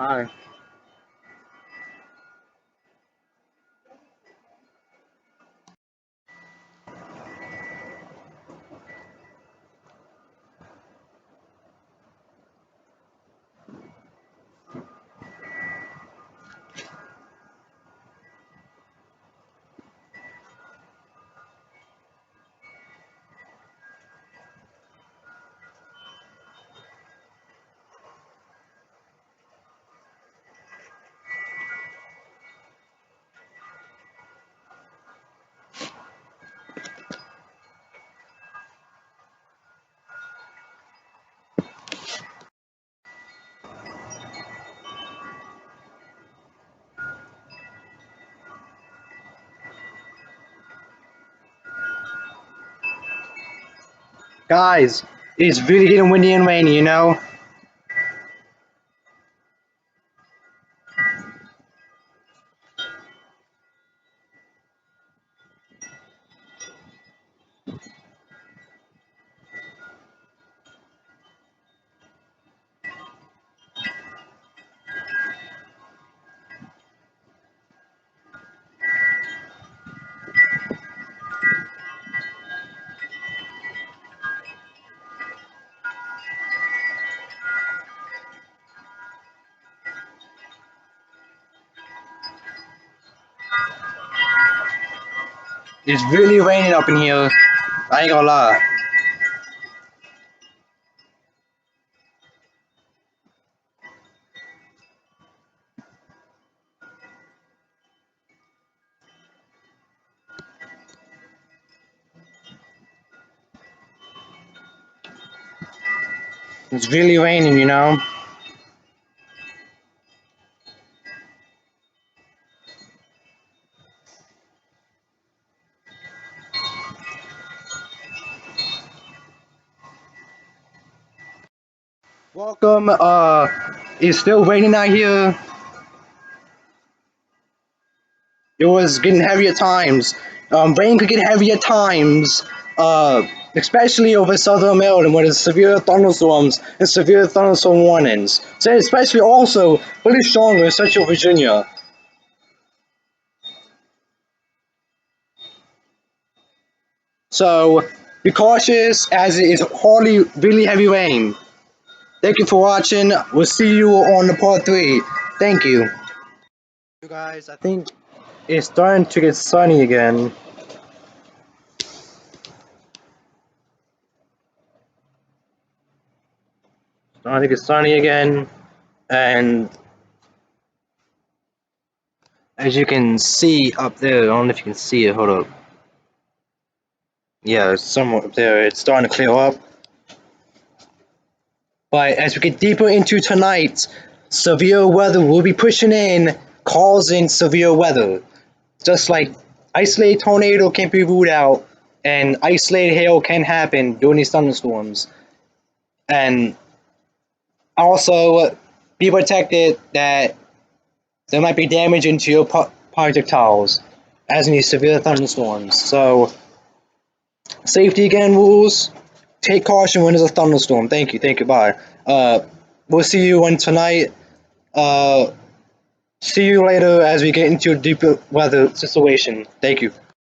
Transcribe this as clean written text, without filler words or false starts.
Hi. Guys, it's really getting windy and rainy, you know? It's really raining up in here. I ain't gonna lie. It's really raining, you know? Welcome, it's still raining out here. It was getting heavy at times. Rain could get heavy at times, especially over southern Maryland where there's severe thunderstorms and severe thunderstorm warnings. So especially also really strong in central Virginia. So be cautious as it is hardly really heavy rain. Thank you for watching. We'll see you on the part 3. Thank you. You guys, I think it's starting to get sunny again. Starting to get sunny again, and as you can see up there, I don't know if you can see it. Hold up. Yeah, it's somewhere up there. It's starting to clear up. But as we get deeper into tonight, severe weather will be pushing in, causing severe weather. Just like isolated tornado can't be ruled out, and isolated hail can happen during these thunderstorms. And also, be protected that there might be damage into your projectiles as in these severe thunderstorms. So, safety again rules. Take caution when there's a thunderstorm. Thank you, bye. We'll see you on tonight. Uh, See you later as we get into a deeper weather situation. Thank you.